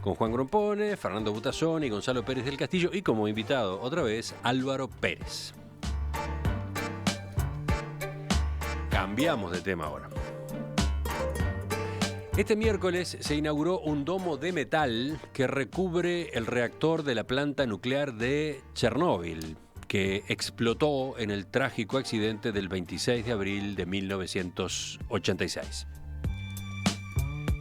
con Juan Grompone, Fernando Butazzoni, Gonzalo Pérez del Castillo y como invitado otra vez Álvaro Pérez. Cambiamos de tema ahora. Este miércoles se inauguró un domo de metal que recubre el reactor de la planta nuclear de Chernóbil, que explotó en el trágico accidente del 26 de abril de 1986.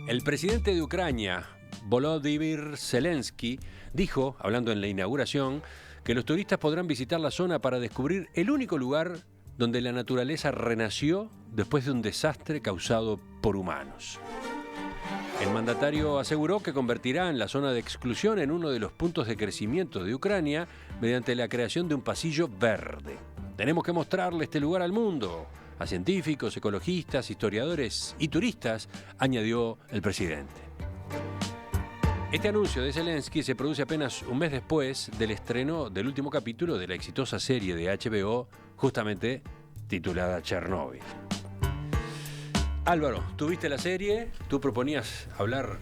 El presidente de Ucrania, Volodymyr Zelensky, dijo, hablando en la inauguración, que los turistas podrán visitar la zona para descubrir el único lugar donde la naturaleza renació después de un desastre causado por humanos. El mandatario aseguró que convertirá en la zona de exclusión en uno de los puntos de crecimiento de Ucrania mediante la creación de un pasillo verde. Tenemos que mostrarle este lugar al mundo, a científicos, ecologistas, historiadores y turistas, añadió el presidente. Este anuncio de Zelensky se produce apenas un mes después del estreno del último capítulo de la exitosa serie de HBO, justamente titulada Chernóbil. Álvaro, tú viste la serie, tú proponías hablar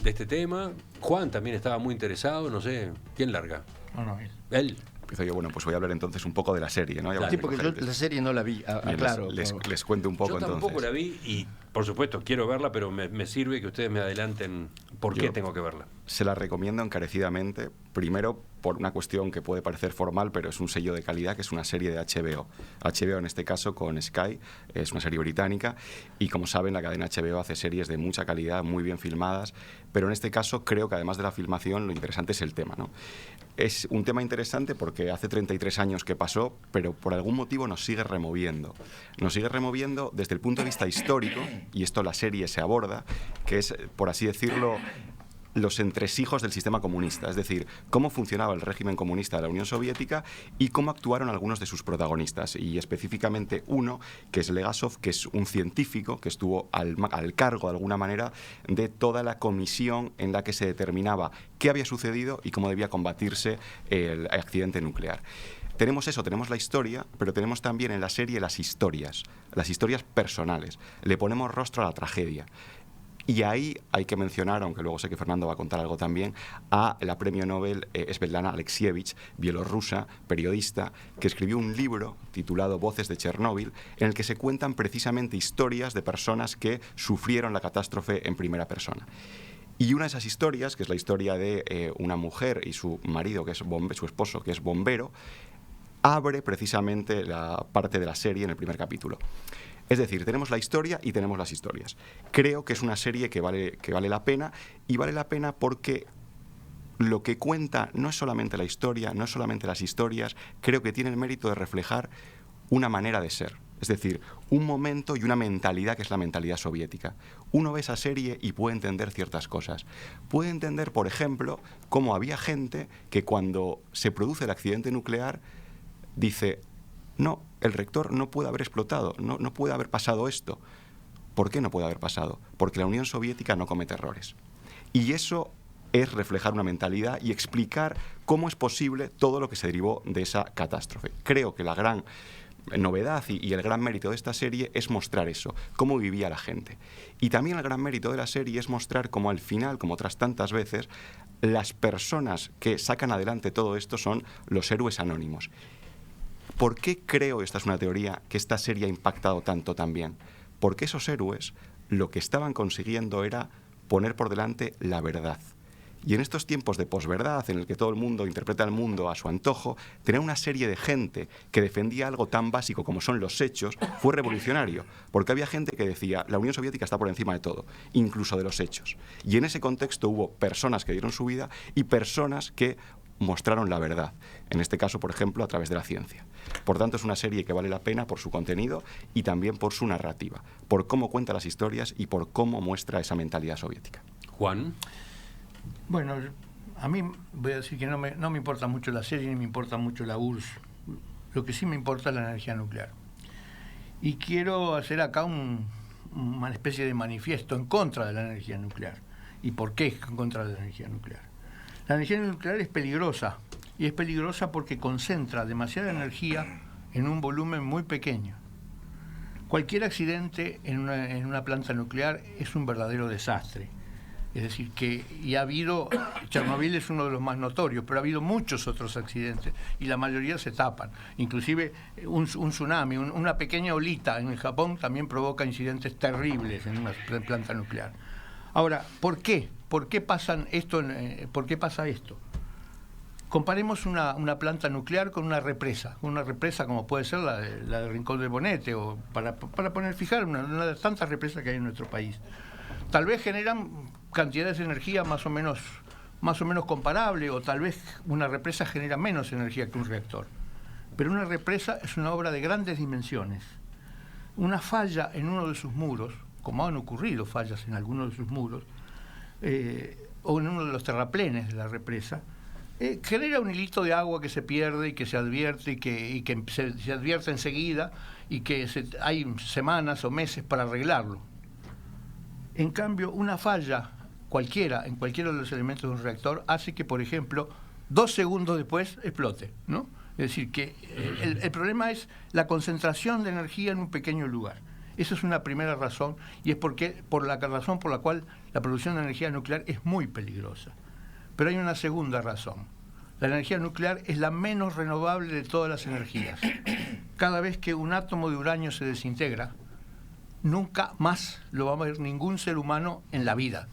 de este tema, Juan también estaba muy interesado, no sé, ¿quién larga? No, él. Empiezo yo, bueno, pues voy a hablar entonces un poco de la serie, ¿no? Sí, porque yo la serie no la vi, claro. Les cuento un poco entonces. Yo tampoco la vi y, por supuesto, quiero verla, pero me sirve que ustedes me adelanten por qué tengo que verla. Se la recomiendo encarecidamente, primero por una cuestión que puede parecer formal, pero es un sello de calidad, que es una serie de HBO. HBO, en este caso, con Sky, es una serie británica, y como saben, la cadena HBO hace series de mucha calidad, muy bien filmadas, pero en este caso creo que además de la filmación, lo interesante es el tema, ¿no? Es un tema interesante porque hace 33 años que pasó, pero por algún motivo nos sigue removiendo. Nos sigue removiendo desde el punto de vista histórico, y esto la serie se aborda, que es, por así decirlo, los entresijos del sistema comunista, es decir, cómo funcionaba el régimen comunista de la Unión Soviética y cómo actuaron algunos de sus protagonistas, y específicamente uno, que es Legasov, que es un científico que estuvo al cargo, de alguna manera, de toda la comisión en la que se determinaba qué había sucedido y cómo debía combatirse el accidente nuclear. Tenemos eso, tenemos la historia, pero tenemos también en la serie las historias personales. Le ponemos rostro a la tragedia. Y ahí hay que mencionar, aunque luego sé que Fernando va a contar algo también, a la premio Nobel Svetlana Alexievich, bielorrusa, periodista, que escribió un libro titulado Voces de Chernóbil, en el que se cuentan precisamente historias de personas que sufrieron la catástrofe en primera persona. Y una de esas historias, que es la historia de una mujer y su marido, que es su esposo, que es bombero, abre precisamente la parte de la serie en el primer capítulo. Es decir, tenemos la historia y tenemos las historias. Creo que es una serie que vale la pena, y vale la pena porque lo que cuenta no es solamente la historia, no es solamente las historias, creo que tiene el mérito de reflejar una manera de ser. Es decir, un momento y una mentalidad que es la mentalidad soviética. Uno ve esa serie y puede entender ciertas cosas. Puede entender, por ejemplo, cómo había gente que cuando se produce el accidente nuclear dice: no, el reactor no puede haber explotado, no puede haber pasado esto. ¿Por qué no puede haber pasado? Porque la Unión Soviética no comete errores. Y eso es reflejar una mentalidad y explicar cómo es posible todo lo que se derivó de esa catástrofe. Creo que la gran novedad y el gran mérito de esta serie es mostrar eso, cómo vivía la gente. Y también el gran mérito de la serie es mostrar cómo al final, como otras tantas veces, las personas que sacan adelante todo esto son los héroes anónimos. ¿Por qué creo, esta es una teoría, que esta serie ha impactado tanto también? Porque esos héroes lo que estaban consiguiendo era poner por delante la verdad. Y en estos tiempos de posverdad, en el que todo el mundo interpreta el mundo a su antojo, tener una serie de gente que defendía algo tan básico como son los hechos fue revolucionario, porque había gente que decía: la Unión Soviética está por encima de todo, incluso de los hechos. Y en ese contexto hubo personas que dieron su vida y personas que mostraron la verdad, en este caso, por ejemplo, a través de la ciencia. Por tanto, es una serie que vale la pena por su contenido y también por su narrativa, por cómo cuenta las historias y por cómo muestra esa mentalidad soviética. Juan. Bueno, a mí voy a decir que no me importa mucho la serie ni me importa mucho la URSS. Lo que sí me importa es la energía nuclear. Y quiero hacer acá una especie de manifiesto en contra de la energía nuclear. ¿Y por qué en contra de la energía nuclear? La energía nuclear es peligrosa, y es peligrosa porque concentra demasiada energía en un volumen muy pequeño. Cualquier accidente en una planta nuclear es un verdadero desastre. Es decir, y ha habido, Chernobyl es uno de los más notorios, pero ha habido muchos otros accidentes y la mayoría se tapan. Inclusive un tsunami, una pequeña olita en el Japón también provoca incidentes terribles en una planta nuclear. Ahora, ¿por qué? ¿Por qué pasa esto? Comparemos una planta nuclear con una represa como puede ser la de Rincón del Bonete, o para fijar una de las tantas represas que hay en nuestro país. Tal vez generan cantidades de energía más o menos comparable, o tal vez una represa genera menos energía que un reactor. Pero una represa es una obra de grandes dimensiones. Una falla en uno de sus muros, como han ocurrido fallas en algunos de sus muros, o en uno de los terraplenes de la represa, genera un hilito de agua que se pierde y que se advierte y que se advierte enseguida, y que hay semanas o meses para arreglarlo. En cambio, una falla en cualquiera de los elementos de un reactor hace que, por ejemplo, 2 segundos después explote, ¿no? Es decir, que el problema es la concentración de energía en un pequeño lugar. Esa es una primera razón, y es por la razón por la cual la producción de energía nuclear es muy peligrosa. Pero hay una segunda razón. La energía nuclear es la menos renovable de todas las energías. Cada vez que un átomo de uranio se desintegra, nunca más lo va a ver ningún ser humano en la vida,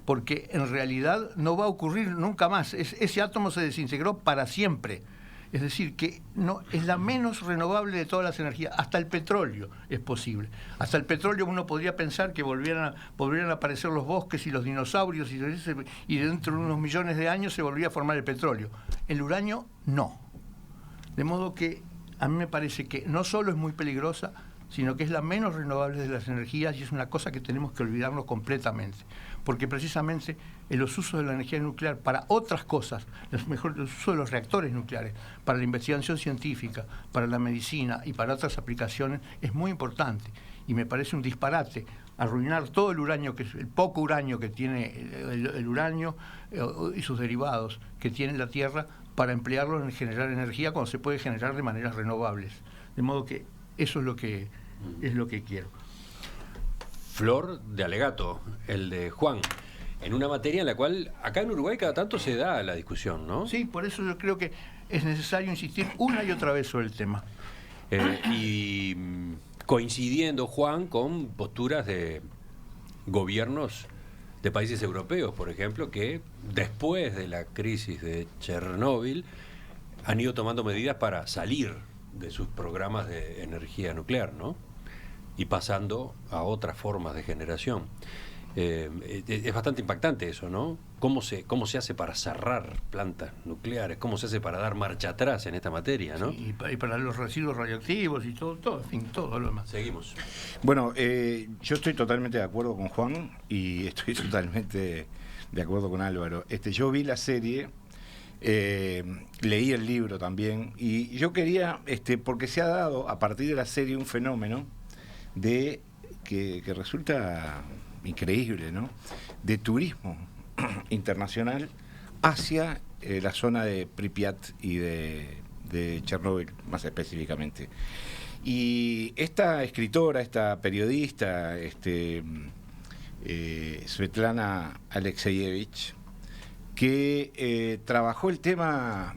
porque en realidad no va a ocurrir nunca más. Ese átomo se desintegró para siempre. Es decir, que no es la menos renovable de todas las energías. Hasta el petróleo es posible. Hasta el petróleo uno podría pensar que volvieran a aparecer los bosques y los dinosaurios, y dentro de unos millones de años se volvería a formar el petróleo. El uranio no. De modo que a mí me parece que no solo es muy peligrosa, sino que es la menos renovable de las energías, y es una cosa que tenemos que olvidarnos completamente. Porque precisamente en los usos de la energía nuclear para otras cosas, los usos de los reactores nucleares, para la investigación científica, para la medicina y para otras aplicaciones, es muy importante. Y me parece un disparate arruinar todo el uranio, el poco uranio que tiene el uranio y sus derivados que tiene la Tierra, para emplearlo en generar energía cuando se puede generar de maneras renovables. De modo que eso es lo que quiero. Flor de alegato, el de Juan, en una materia en la cual acá en Uruguay cada tanto se da la discusión, ¿no? Sí, por eso yo creo que es necesario insistir una y otra vez sobre el tema. Y coincidiendo, Juan, con posturas de gobiernos de países europeos, por ejemplo, que después de la crisis de Chernóbil han ido tomando medidas para salir de sus programas de energía nuclear, ¿no? Y pasando a otras formas de generación. Es bastante impactante eso, ¿no? ¿Cómo se hace para cerrar plantas nucleares? ¿Cómo se hace para dar marcha atrás en esta materia, ¿no? Sí, y para los residuos radioactivos y todo, en fin, todo lo demás. Seguimos. Bueno, yo estoy totalmente de acuerdo con Juan y estoy totalmente de acuerdo con Álvaro. Yo vi la serie, leí el libro también, y yo quería, porque se ha dado a partir de la serie un fenómeno que resulta increíble, ¿no? De turismo internacional hacia la zona de Pripyat y de Chernóbil, más específicamente. Y esta escritora, esta periodista, Svetlana Alexievich, que trabajó el tema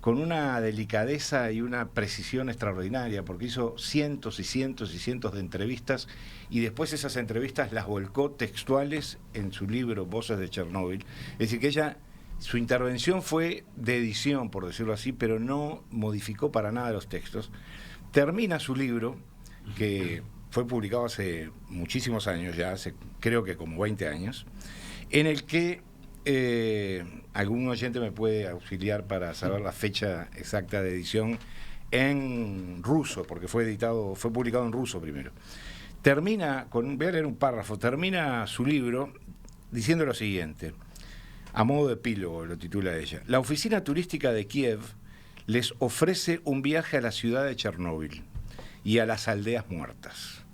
con una delicadeza y una precisión extraordinaria, porque hizo cientos y cientos y cientos de entrevistas, y después esas entrevistas las volcó textuales en su libro Voces de Chernóbil. Es decir, que su intervención fue de edición, por decirlo así, pero no modificó para nada los textos. Termina su libro, que fue publicado hace muchísimos años ya, creo que como 20 años, en el que algún oyente me puede auxiliar para saber la fecha exacta de edición en ruso, porque fue publicado en ruso primero. Voy a leer un párrafo, termina su libro diciendo lo siguiente, a modo de epílogo lo titula ella: la oficina turística de Kiev les ofrece un viaje a la ciudad de Chernóbil y a las aldeas muertas.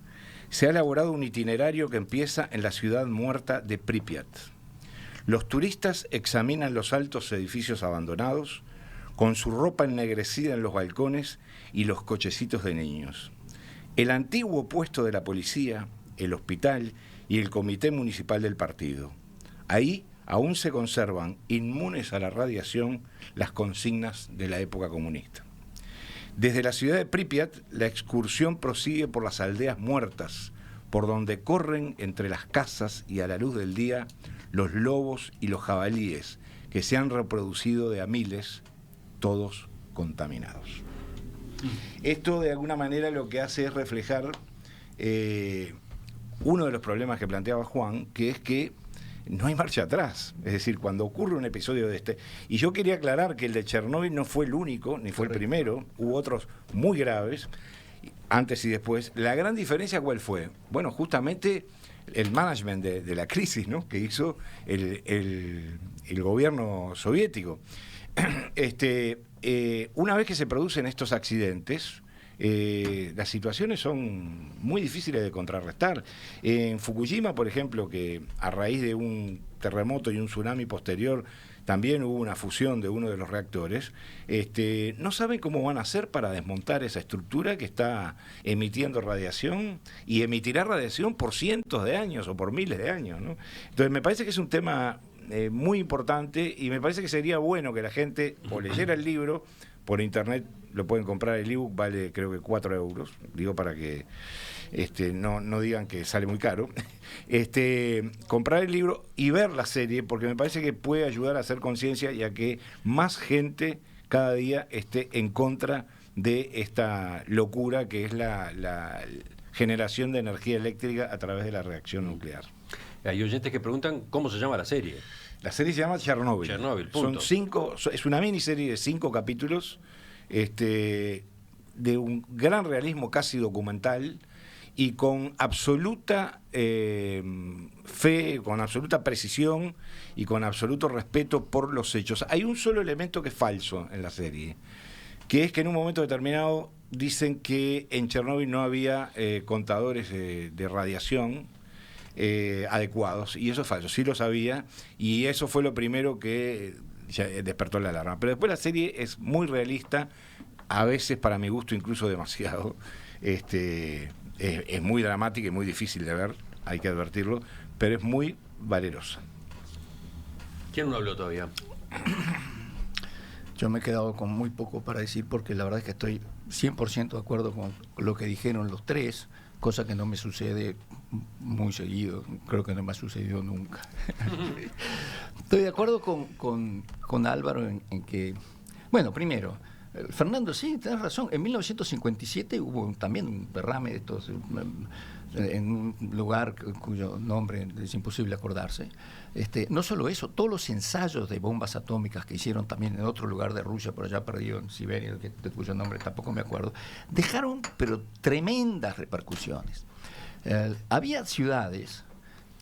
Se ha elaborado un itinerario que empieza en la ciudad muerta de Pripyat. Los turistas examinan los altos edificios abandonados, con su ropa ennegrecida en los balcones y los cochecitos de niños. El antiguo puesto de la policía, el hospital y el comité municipal del partido. Ahí aún se conservan, inmunes a la radiación, las consignas de la época comunista. Desde la ciudad de Pripyat, la excursión prosigue por las aldeas muertas, por donde corren entre las casas y a la luz del día los lobos y los jabalíes, que se han reproducido de a miles, todos contaminados. Esto de alguna manera lo que hace es reflejar uno de los problemas que planteaba Juan, que es que no hay marcha atrás. Es decir, cuando ocurre un episodio de este... Y yo quería aclarar que el de Chernóbil no fue el único, ni fue el primero, hubo otros muy graves, antes y después. La gran diferencia, ¿cuál fue? Bueno, justamente el management de la crisis, ¿no?, que hizo el gobierno soviético. Una vez que se producen estos accidentes, las situaciones son muy difíciles de contrarrestar. En Fukushima, por ejemplo, que a raíz de un terremoto y un tsunami posterior también hubo una fusión de uno de los reactores, no saben cómo van a hacer para desmontar esa estructura que está emitiendo radiación, y emitirá radiación por cientos de años o por miles de años, ¿no? Entonces me parece que es un tema muy importante, y me parece que sería bueno que la gente o leyera el libro. Por internet lo pueden comprar, el ebook vale creo que 4 euros, digo para que no digan que sale muy caro. Comprar el libro y ver la serie, porque me parece que puede ayudar a hacer conciencia y a que más gente cada día esté en contra de esta locura que es la generación de energía eléctrica a través de la reacción nuclear. Hay oyentes que preguntan cómo se llama la serie. La serie se llama Chernóbil. Chernóbil, punto. Es una miniserie de 5 capítulos, de un gran realismo casi documental, y con absoluta fe, con absoluta precisión y con absoluto respeto por los hechos. Hay un solo elemento que es falso en la serie, que es que en un momento determinado dicen que en Chernóbil no había contadores de radiación adecuados, y eso es falso, sí lo sabía, y eso fue lo primero que ya despertó la alarma. Pero después la serie es muy realista, a veces para mi gusto incluso demasiado, es muy dramática y muy difícil de ver, hay que advertirlo, pero es muy valerosa. ¿Quién no habló todavía? Yo me he quedado con muy poco para decir, porque la verdad es que estoy 100% de acuerdo con lo que dijeron los tres, cosa que no me sucede muy seguido, creo que no me ha sucedido nunca. Estoy de acuerdo con Álvaro en que, bueno, primero, Fernando, sí, tenés razón, en 1957 hubo también un derrame de estos en un lugar cuyo nombre es imposible acordarse. No solo eso, todos los ensayos de bombas atómicas que hicieron también en otro lugar de Rusia, por allá perdido en Siberia, de cuyo nombre tampoco me acuerdo, dejaron pero tremendas repercusiones. Había ciudades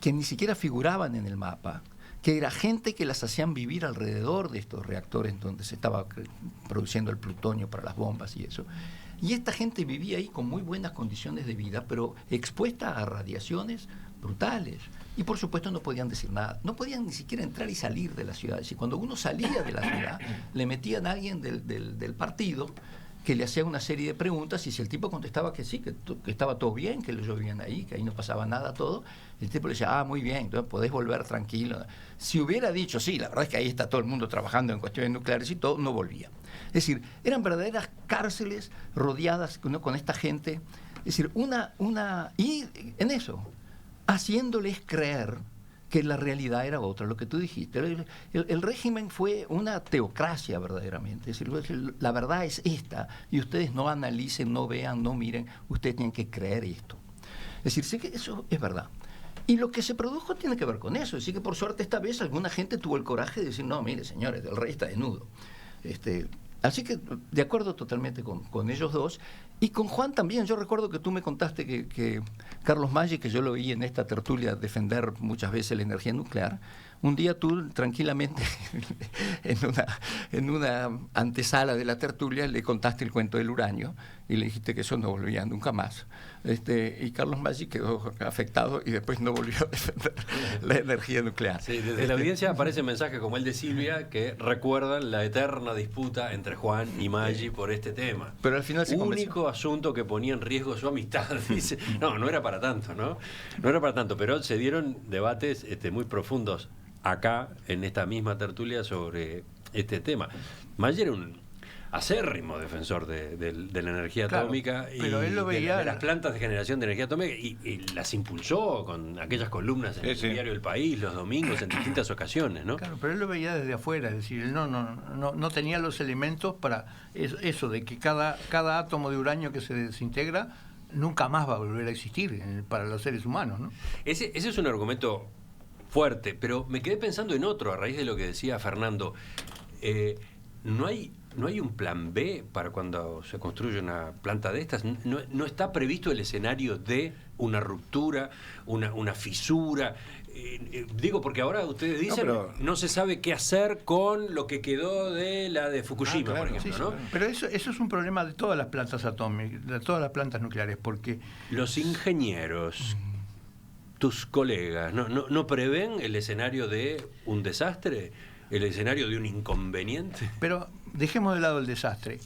que ni siquiera figuraban en el mapa, que era gente que las hacían vivir alrededor de estos reactores donde se estaba produciendo el plutonio para las bombas y eso. Y esta gente vivía ahí con muy buenas condiciones de vida, pero expuesta a radiaciones brutales. Y por supuesto no podían decir nada. No podían ni siquiera entrar y salir de la ciudad. Y cuando uno salía de la ciudad, le metían a alguien del partido que le hacía una serie de preguntas, y si el tipo contestaba que sí, que estaba todo bien, que lo llovían ahí, que ahí no pasaba nada, todo, el tipo le decía, muy bien, entonces podés volver tranquilo. Si hubiera dicho, sí, la verdad es que ahí está todo el mundo trabajando en cuestiones nucleares y todo, no volvía. Es decir, eran verdaderas cárceles rodeadas con esta gente. Es decir, y en eso, haciéndoles creer que la realidad era otra, lo que tú dijiste. El régimen fue una teocracia verdaderamente. Es decir, la verdad es esta, y ustedes no analicen, no vean, no miren, ustedes tienen que creer esto. Es decir, sí que eso es verdad. Y lo que se produjo tiene que ver con eso. Así que por suerte esta vez alguna gente tuvo el coraje de decir, no, mire señores, el rey está desnudo. Así que de acuerdo totalmente con ellos dos. Y con Juan también. Yo recuerdo que tú me contaste que Carlos Maggi, que yo lo oí en esta tertulia defender muchas veces la energía nuclear, un día tú tranquilamente en una antesala de la tertulia le contaste el cuento del uranio y le dijiste que eso no volvía nunca más. Y Carlos Maggi quedó afectado y después no volvió a defender la energía nuclear. Sí, desde la audiencia aparecen mensajes como el de Silvia que recuerdan la eterna disputa entre Juan y Maggi por este tema. Pero al final se convenció. Único asunto que ponía en riesgo su amistad. Dice, no era para tanto, ¿no? No era para tanto, pero se dieron debates muy profundos acá en esta misma tertulia sobre este tema. Mayer era un acérrimo defensor de la energía atómica, pero y él lo veía de las plantas de generación de energía atómica, y las impulsó con aquellas columnas en el diario El País los domingos en distintas ocasiones, ¿no? Claro, pero él lo veía desde afuera, es decir, él no tenía los elementos para eso de que cada átomo de uranio que se desintegra nunca más va a volver a existir para los seres humanos, ¿no? Ese es un argumento fuerte, pero me quedé pensando en otro a raíz de lo que decía Fernando. ¿No hay un plan B para cuando se construye una planta de estas? ¿No está previsto el escenario de una ruptura, una fisura? Digo, porque ahora ustedes dicen no se sabe qué hacer con lo que quedó de la de Fukushima, por ejemplo, sí, ¿no? Pero eso es un problema de todas las plantas atómicas, de todas las plantas nucleares, porque los ingenieros, tus colegas, ¿no prevén el escenario de un desastre? ¿El escenario de un inconveniente? Pero dejemos de lado el desastre.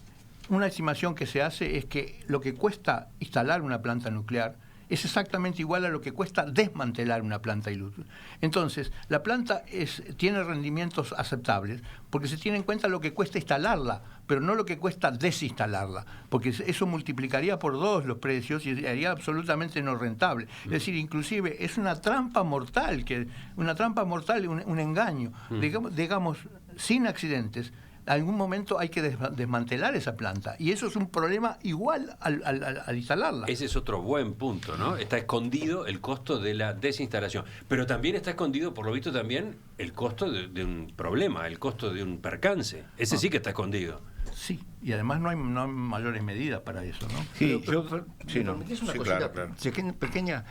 Una estimación que se hace es que lo que cuesta instalar una planta nuclear es exactamente igual a lo que cuesta desmantelar una planta nuclear. Entonces, la planta tiene rendimientos aceptables porque se tiene en cuenta lo que cuesta instalarla, pero no lo que cuesta desinstalarla, porque eso multiplicaría por 2 los precios y haría absolutamente no rentable. Es decir, inclusive es una trampa mortal, un engaño. Digamos, sin accidentes, en algún momento hay que desmantelar esa planta, y eso es un problema igual al instalarla. Ese es otro buen punto, ¿no? Está escondido el costo de la desinstalación, pero también está escondido, por lo visto, también el costo de un problema, el costo de un percance. Ese sí que está escondido. Sí, y además no hay mayores medidas para eso, ¿no? Sí, pequeña.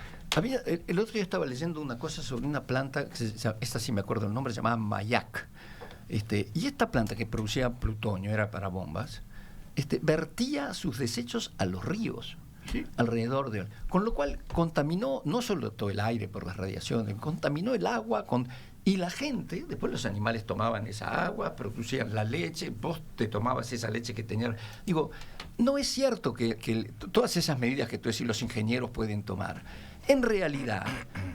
El otro día estaba leyendo una cosa sobre una planta, esta sí me acuerdo el nombre, se llamaba Mayak. Y esta planta que producía plutonio, era para bombas, vertía sus desechos a los ríos, sí, alrededor de él. Con lo cual contaminó no solo todo el aire por las radiaciones, contaminó el agua, y la gente, después los animales tomaban esa agua, producían la leche, vos te tomabas esa leche que tenían. Digo, no es cierto que todas esas medidas que tú decís los ingenieros pueden tomar. En realidad,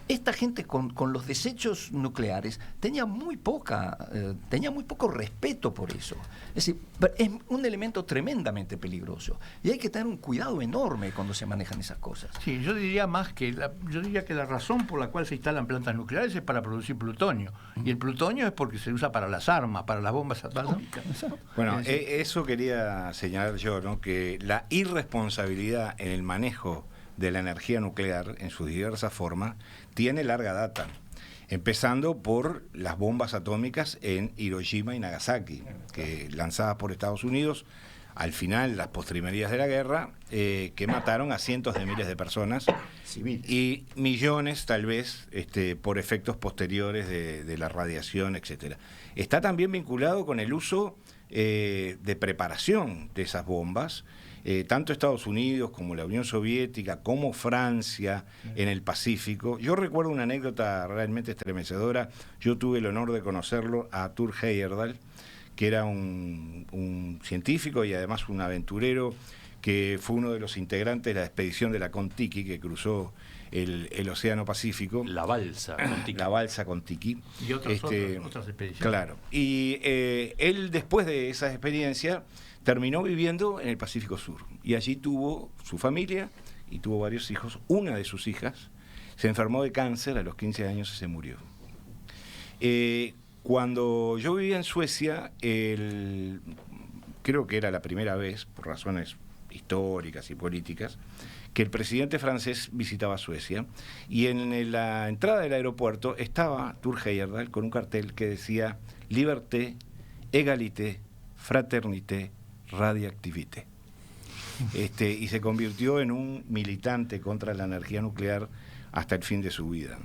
esta gente con los desechos nucleares tenía muy poco respeto por eso. Es decir, es un elemento tremendamente peligroso y hay que tener un cuidado enorme cuando se manejan esas cosas. Sí, yo diría que la razón por la cual se instalan plantas nucleares es para producir plutonio, y el plutonio es porque se usa para las armas, para las bombas atómicas. Bueno, eso quería señalar yo, ¿no? Que la irresponsabilidad en el manejo de la energía nuclear en sus diversas formas tiene larga data, empezando por las bombas atómicas en Hiroshima y Nagasaki, que lanzadas por Estados Unidos al final, las postrimerías de la guerra, que mataron a cientos de miles de personas civiles y millones tal vez por efectos posteriores de la radiación, etcétera. Está también vinculado con el uso de preparación de esas bombas. Tanto Estados Unidos como la Unión Soviética, como Francia en el Pacífico. Yo recuerdo una anécdota realmente estremecedora. Yo tuve el honor de conocerlo a Thor Heyerdahl, que era un científico y además un aventurero, que fue uno de los integrantes de la expedición de la Kon-Tiki, que cruzó el Océano Pacífico. La balsa Kon-Tiki. La balsa Kon-Tiki. Y otras expediciones. Claro. Y él, después de esa experiencia, terminó viviendo en el Pacífico Sur, y allí tuvo su familia y tuvo varios hijos. Una de sus hijas se enfermó de cáncer a los 15 años y se murió. Cuando yo vivía en Suecia, creo que era la primera vez, por razones históricas y políticas, que el presidente francés visitaba Suecia, y en la entrada del aeropuerto estaba Thor Heyerdahl con un cartel que decía Liberté, Égalité, Fraternité, Radioactivité. Y se convirtió en un militante contra la energía nuclear hasta el fin de su vida.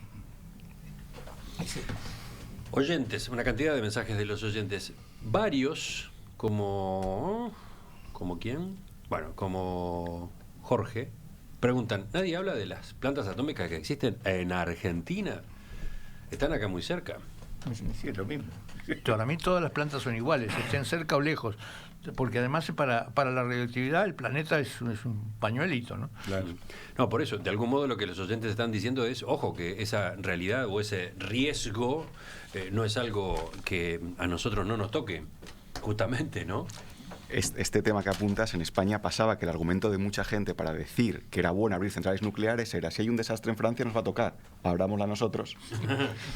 Oyentes, una cantidad de mensajes de los oyentes. Varios, como ¿quién? Bueno, como Jorge, preguntan, ¿nadie habla de las plantas atómicas que existen en Argentina? Están acá muy cerca. Sí, es lo mismo. Para mí todas las plantas son iguales, estén cerca o lejos, porque además para la radioactividad el planeta es un pañuelito, ¿no? Claro. No, por eso, de algún modo lo que los oyentes están diciendo es, ojo, que esa realidad o ese riesgo no es algo que a nosotros no nos toque, justamente, ¿no? Este tema que apuntas, en España pasaba que el argumento de mucha gente para decir que era bueno abrir centrales nucleares era: si hay un desastre en Francia nos va a tocar, abrámosla nosotros.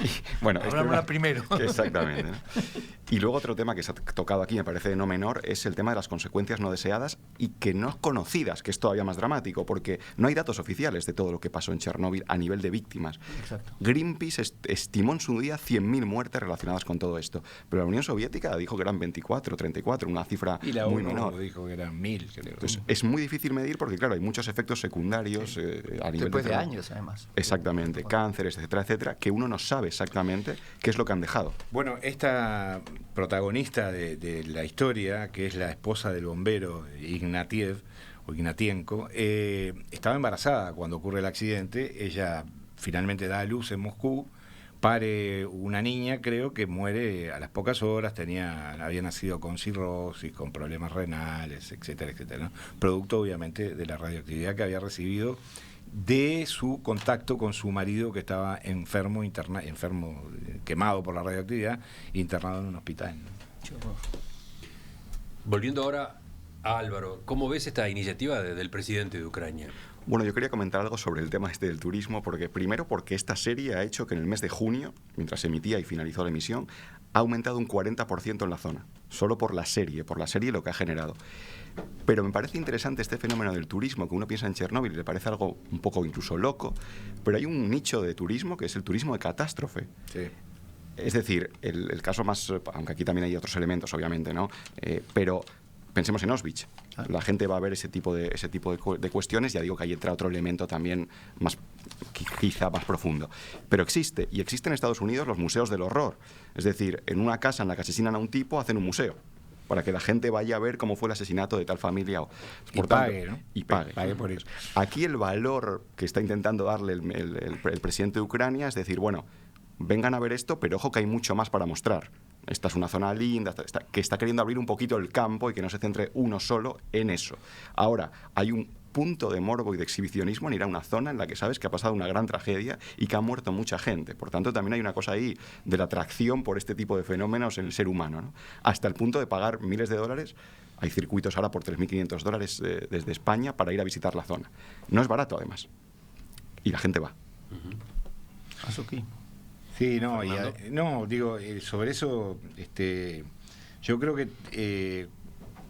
Y, bueno, abrámosla primero. Exactamente, ¿no? Y luego otro tema que se ha tocado aquí, me parece no menor, es el tema de las consecuencias no deseadas y que no conocidas, que es todavía más dramático, porque no hay datos oficiales de todo lo que pasó en Chernóbil a nivel de víctimas. Exacto. Greenpeace estimó en su día 100.000 muertes relacionadas con todo esto, pero la Unión Soviética dijo que eran 24, 34, una cifra Y la muy ONU menor. dijo que eran 1000, creo. Entonces, es muy difícil medir porque, claro, hay muchos efectos secundarios a nivel Después de años, además. Exactamente, cánceres, etcétera, etcétera, que uno no sabe exactamente qué es lo que han dejado. Bueno, esta protagonista de la historia, que es la esposa del bombero Ignatiev, o Ignatienko, estaba embarazada cuando ocurre el accidente. Ella finalmente da a luz en Moscú, pare una niña, creo, que muere a las pocas horas, había nacido con cirrosis, con problemas renales, etcétera, etcétera, ¿no? Producto, obviamente, de la radioactividad que había recibido de su contacto con su marido, que estaba enfermo, quemado por la radioactividad, internado en un hospital, ¿no? Volviendo ahora a Álvaro, ¿cómo ves esta iniciativa del presidente de Ucrania? Bueno, yo quería comentar algo sobre el tema del turismo, porque esta serie ha hecho que en el mes de junio, mientras se emitía y finalizó la emisión, ha aumentado un 40% en la zona, solo por la serie lo que ha generado. Pero me parece interesante este fenómeno del turismo, que uno piensa en Chernóbil y le parece algo un poco incluso loco, pero hay un nicho de turismo que es el turismo de catástrofe. Sí. Es decir, el caso más, aunque aquí también hay otros elementos, obviamente, ¿no? Pero pensemos en Auschwitz. La gente va a ver ese tipo de cuestiones. Ya digo que ahí entra otro elemento también quizá más profundo. Pero existe en Estados Unidos los museos del horror. Es decir, en una casa en la que asesinan a un tipo, hacen un museo para que la gente vaya a ver cómo fue el asesinato de tal familia. Y pague, ¿no? Y pague. Pague por eso. Aquí el valor que está intentando darle el presidente de Ucrania es decir, bueno, vengan a ver esto, pero ojo que hay mucho más para mostrar. Esta es una zona linda, que está queriendo abrir un poquito el campo y que no se centre uno solo en eso. Ahora, hay un punto de morbo y de exhibicionismo en ir a una zona en la que sabes que ha pasado una gran tragedia y que ha muerto mucha gente. Por tanto, también hay una cosa ahí de la atracción por este tipo de fenómenos en el ser humano, ¿no? Hasta el punto de pagar miles de dólares. Hay circuitos ahora por $3.500 desde España para ir a visitar la zona. No es barato, además. Y la gente va. Azuki. Sí, sobre eso, yo creo que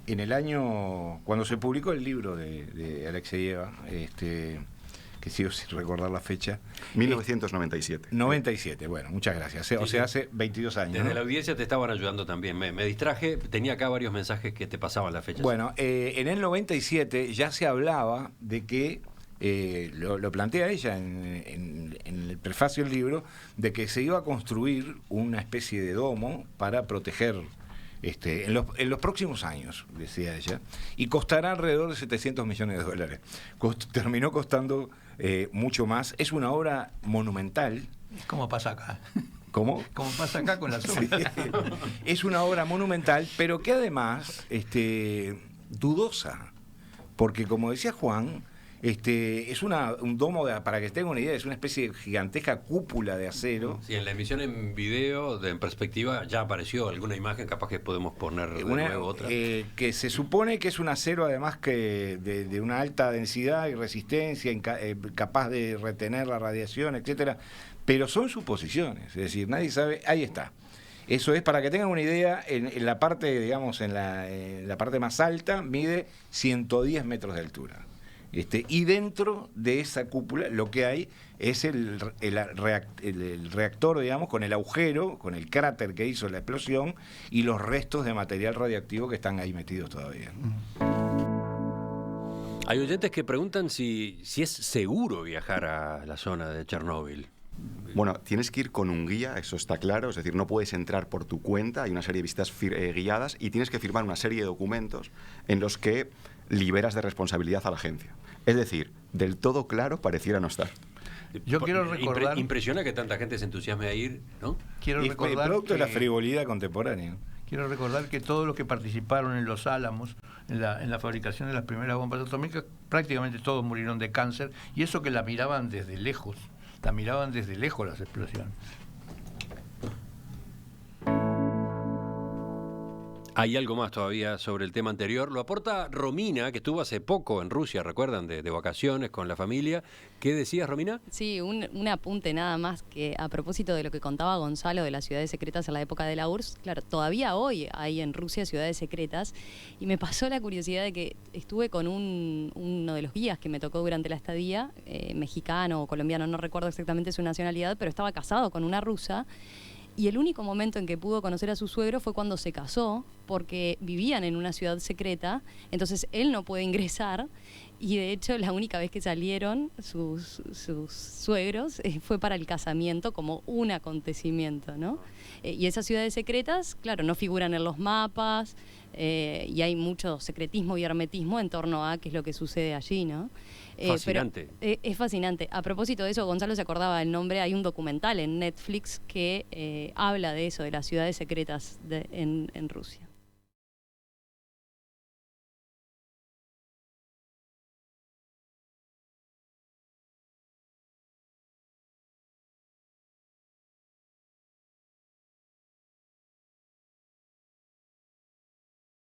en el año, cuando se publicó el libro de Alexeyeva, que sigo sin recordar la fecha. 1997. 97, bueno, muchas gracias. O sea, hace 22 años. Desde ¿no? la audiencia te estaban ayudando también. Me distraje, tenía acá varios mensajes que te pasaban la fecha. Bueno, en el 97 ya se hablaba de que, lo plantea ella en el prefacio del libro, de que se iba a construir una especie de domo para proteger en los próximos años, decía ella, y costará alrededor de $700 millones. Terminó costando mucho más. Es una obra monumental. ¿Cómo pasa acá? ¿Cómo? Como pasa acá con las obras. Sí. Es una obra monumental, pero que además dudosa, porque como decía Juan, es un domo, para que tengan una idea, es una especie de gigantesca cúpula de acero. Sí, en la emisión en video, en perspectiva, ya apareció alguna imagen, capaz que podemos poner de nuevo otra. Que se supone que es un acero, además, que de una alta densidad y resistencia, capaz de retener la radiación, etcétera. Pero son suposiciones, es decir, nadie sabe. Ahí está. Eso es, para que tengan una idea, en la parte, digamos, en la parte más alta, mide 110 metros de altura. Y dentro de esa cúpula lo que hay es el reactor, digamos, con el agujero, con el cráter que hizo la explosión y los restos de material radioactivo que están ahí metidos todavía. Hay oyentes que preguntan si es seguro viajar a la zona de Chernóbil. Bueno, tienes que ir con un guía, eso está claro, es decir, no puedes entrar por tu cuenta, hay una serie de visitas guiadas y tienes que firmar una serie de documentos en los que liberas de responsabilidad a la agencia. Es decir, del todo claro pareciera no estar. Yo quiero recordar... Impresiona que tanta gente se entusiasme a ir, ¿no? Quiero Y recordar producto de la que- frivolidad contemporánea. Quiero recordar que todos los que participaron en Los Álamos, en la fabricación de las primeras bombas atómicas, prácticamente todos murieron de cáncer, y eso que la miraban desde lejos las explosiones. Hay algo más todavía sobre el tema anterior. Lo aporta Romina, que estuvo hace poco en Rusia, ¿recuerdan? De vacaciones con la familia. ¿Qué decías, Romina? Sí, un apunte nada más que a propósito de lo que contaba Gonzalo de las ciudades secretas en la época de la URSS. Claro, todavía hoy hay en Rusia ciudades secretas y me pasó la curiosidad de que estuve con uno de los guías que me tocó durante la estadía, mexicano o colombiano, no recuerdo exactamente su nacionalidad, pero estaba casado con una rusa. Y el único momento en que pudo conocer a su suegro fue cuando se casó, porque vivían en una ciudad secreta, entonces él no puede ingresar, y de hecho la única vez que salieron sus suegros fue para el casamiento como un acontecimiento, ¿no? Y esas ciudades secretas, claro, no figuran en los mapas, y hay mucho secretismo y hermetismo en torno a qué es lo que sucede allí, ¿no? Fascinante. Pero, es fascinante. A propósito de eso, Gonzalo se acordaba del nombre, hay un documental en Netflix que habla de eso, de las ciudades secretas en Rusia.